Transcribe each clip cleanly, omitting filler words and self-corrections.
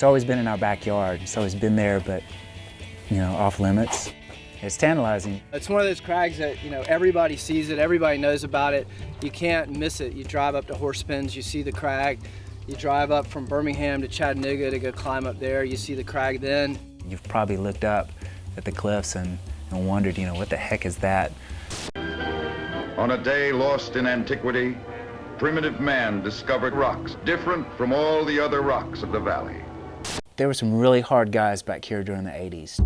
It's always been in our backyard. It's always been there, but, you know, off limits. It's tantalizing. It's one of those crags that, you know, everybody sees it, everybody knows about it. You can't miss it. You drive up to Horse Pens, you see the crag. You drive up from Birmingham to Chattanooga to go climb up there, you see the crag then. You've probably looked up at the cliffs and wondered, you know, what the heck is that? On a day lost in antiquity, primitive man discovered rocks different from all the other rocks of the valley. There were some really hard guys back here during the 80s.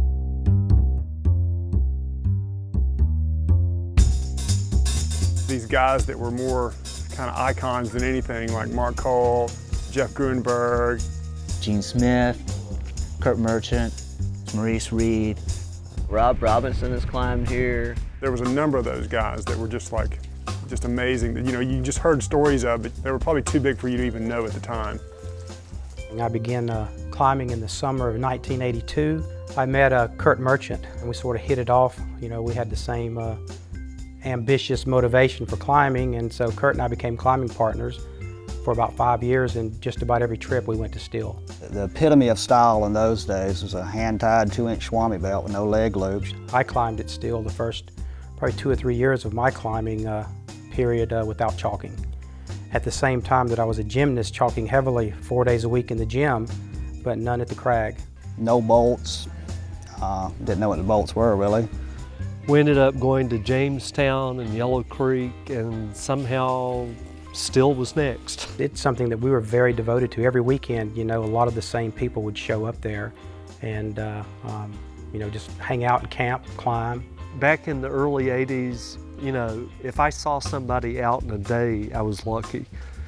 These guys that were more kind of icons than anything, like Mark Cole, Jeff Gruenberg, Gene Smith, Kurt Merchant, Maurice Reed. Rob Robinson has climbed here. There was a number of those guys that were just amazing. You know, you just heard stories of, but they were probably too big for you to even know at the time. I began climbing in the summer of 1982. I met Kurt Merchant, and we sort of hit it off. You know, we had the same ambitious motivation for climbing, and so Kurt and I became climbing partners for about 5 years, and just about every trip we went to Steele. The epitome of style in those days was a hand-tied 2-inch Swami belt with no leg loops. I climbed at Steele the first probably 2 or 3 years of my climbing period without chalking. At the same time that I was a gymnast, chalking heavily 4 days a week in the gym, but none at the crag. No bolts. Didn't know what the bolts were, really. We ended up going to Jamestown and Yellow Creek, and somehow Steele was next. It's something that we were very devoted to. Every weekend, you know, a lot of the same people would show up there and, you know, just hang out and camp, climb. Back in the early 80s, you know, if I saw somebody out in a day, I was lucky.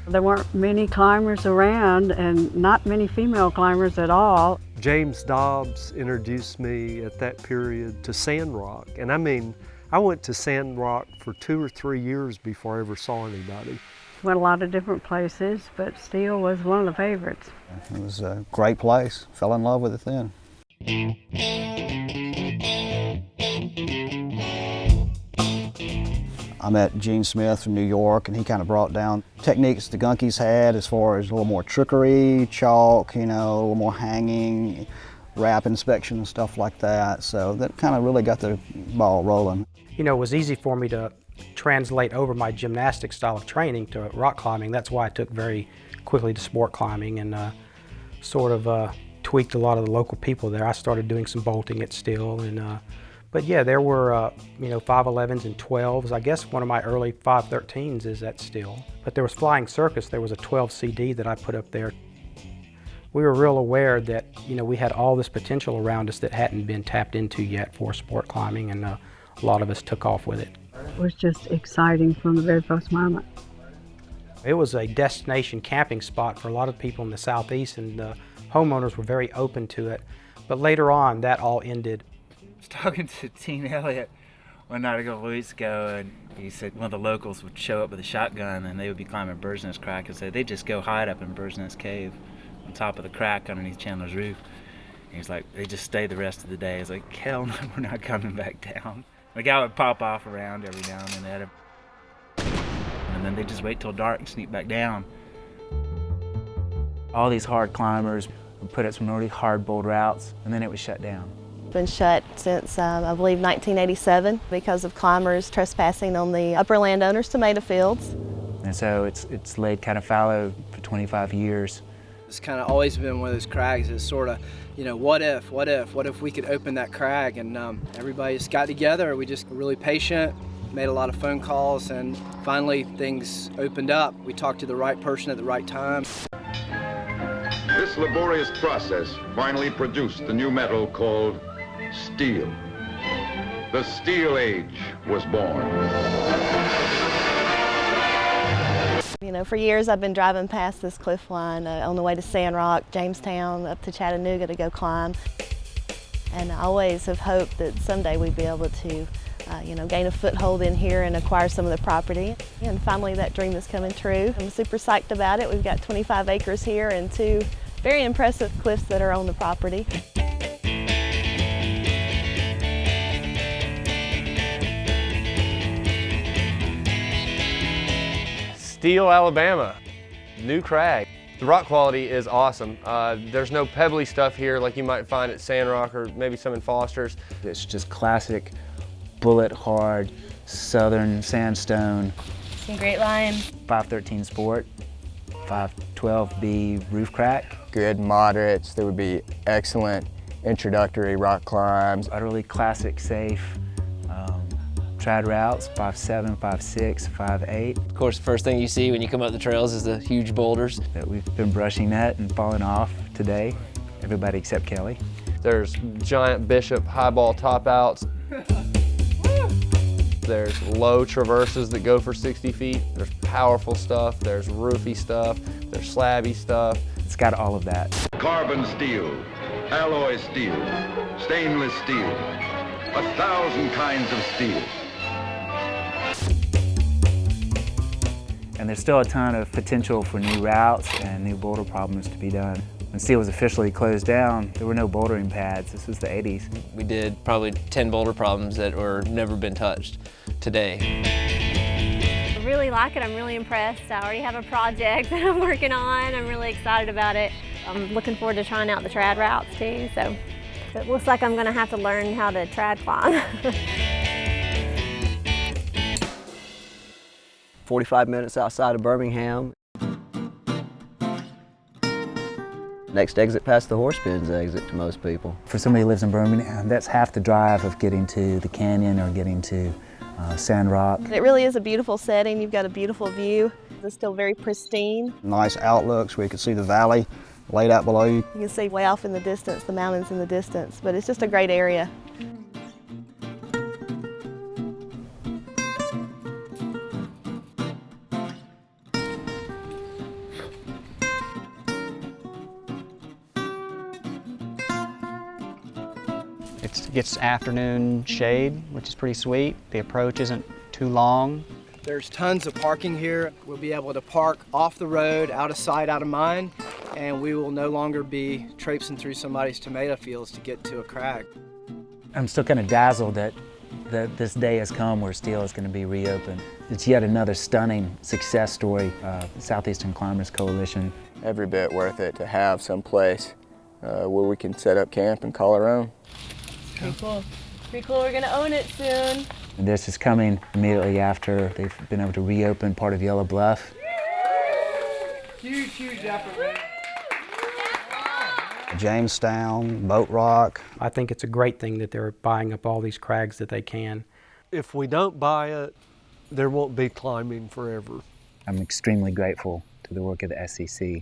There weren't many climbers around and not many female climbers at all. James Dobbs introduced me at that period to Sandrock. And I mean, I went to Sandrock for 2 or 3 years before I ever saw anybody. Went a lot of different places, but Steele was one of the favorites. It was a great place. Fell in love with it then. I met Gene Smith from New York, and he kind of brought down techniques the Gunkies had as far as a little more trickery, chalk, you know, a little more hanging, wrap inspection and stuff like that. So that kind of really got the ball rolling. You know, it was easy for me to translate over my gymnastic style of training to rock climbing. That's why I took very quickly to sport climbing and sort of tweaked a lot of the local people there. I started doing some bolting at Steele, and but yeah, there were you know, 5'11s and 12s. I guess one of my early 5'13s is at Steele. But there was Flying Circus. There was a 12 CD that I put up there. We were real aware that, you know, we had all this potential around us that hadn't been tapped into yet for sport climbing, and a lot of us took off with it. It was just exciting from the very first moment. It was a destination camping spot for a lot of people in the Southeast, and the homeowners were very open to it. But later on, that all ended. I was talking to Teen Elliott one night a couple weeks ago, and he said one of the locals would show up with a shotgun and they would be climbing Bird's Nest Crack, and said they just go hide up in Bird's Nest Cave on top of the crack underneath Chandler's roof. And he's like, they just stay the rest of the day. He's like, hell no, we're not coming back down. The guy would pop off around every now and then, and then they just wait till dark and sneak back down. All these hard climbers would put up some really hard, bold routes, and then it was shut down. It's been shut since, I believe, 1987 because of climbers trespassing on the upper landowners' tomato fields. And so it's laid kind of fallow for 25 years. It's kind of always been one of those crags that's sort of, you know, what if we could open that crag? And everybody just got together. We just were really patient, made a lot of phone calls, and finally things opened up. We talked to the right person at the right time. This laborious process finally produced the new metal called steel. The Steel Age was born. You know, for years I've been driving past this cliff line on the way to Sandrock, Jamestown, up to Chattanooga to go climb. And I always have hoped that someday we'd be able to, you know, gain a foothold in here and acquire some of the property. And finally that dream is coming true. I'm super psyched about it. We've got 25 acres here and 2 very impressive cliffs that are on the property. Steele, Alabama, new crag. The rock quality is awesome. There's no pebbly stuff here like you might find at Sandrock or maybe some in Foster's. It's just classic, bullet hard, southern sandstone. Some great lime. 513 Sport, 512B roof crack. Good moderates, there would be excellent introductory rock climbs. Utterly classic, safe. Trad routes, 5.7, 5.6, 5.8. Of course, the first thing you see when you come up the trails is the huge boulders. That we've been brushing that and falling off today, everybody except Kelly. There's giant Bishop highball top outs. There's low traverses that go for 60 feet. There's powerful stuff, there's roofy stuff, there's slabby stuff. It's got all of that. Carbon steel, alloy steel, stainless steel, 1,000 kinds of steel. And there's still a ton of potential for new routes and new boulder problems to be done. When Steele was officially closed down, there were no bouldering pads. This was the 80s. We did probably 10 boulder problems that were never been touched today. I really like it. I'm really impressed. I already have a project that I'm working on. I'm really excited about it. I'm looking forward to trying out the trad routes too. So it looks like I'm going to have to learn how to trad climb. 45 minutes outside of Birmingham. Next exit past the Horsepins exit to most people. For somebody who lives in Birmingham, that's half the drive of getting to the canyon or getting to Sandrock. It really is a beautiful setting. You've got a beautiful view. It's still very pristine. Nice outlooks where you can see the valley laid out below you. You can see way off in the distance, the mountains in the distance, but it's just a great area. It gets afternoon shade, which is pretty sweet. The approach isn't too long. There's tons of parking here. We'll be able to park off the road, out of sight, out of mind, and we will no longer be traipsing through somebody's tomato fields to get to a crag. I'm still kind of dazzled that this day has come where Steele is going to be reopened. It's yet another stunning success story, Southeastern Climbers Coalition. Every bit worth it to have some place where we can set up camp and call our own. Pretty cool. Pretty cool. We're going to own it soon. And this is coming immediately after they've been able to reopen part of Yellow Bluff. Huge, huge effort, man. Jamestown, Boat Rock. I think it's a great thing that they're buying up all these crags that they can. If we don't buy it, there won't be climbing forever. I'm extremely grateful to the work of the SEC.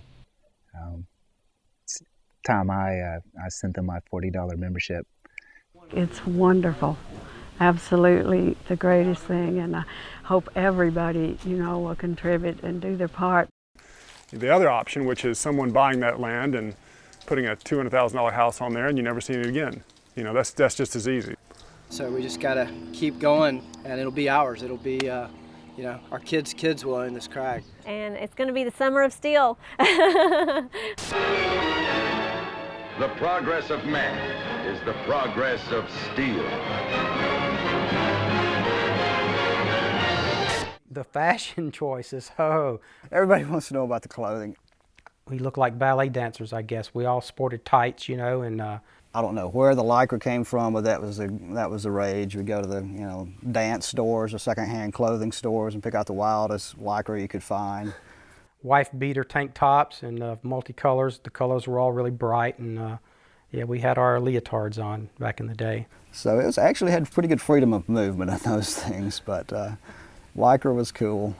It's time I sent them my $40 membership. It's wonderful. Absolutely the greatest thing, and I hope everybody, will contribute and do their part. The other option, which is someone buying that land and putting a $200,000 house on there and you never see it again. That's just as easy. So we just gotta keep going, and it'll be ours. It'll be, our kids will own this crag. And it's going to be the summer of Steele. The progress of man is the progress of steel. The fashion choices, Everybody wants to know about the clothing. we look like ballet dancers, I guess. We all sported tights, and I don't know where the Lycra came from, but that was the rage. We'd go to the dance stores or secondhand clothing stores and pick out the wildest Lycra you could find. Wife beater tank tops and multicolors. The colors were all really bright, and we had our leotards on back in the day. So it was actually had pretty good freedom of movement in those things, but Lycra was cool.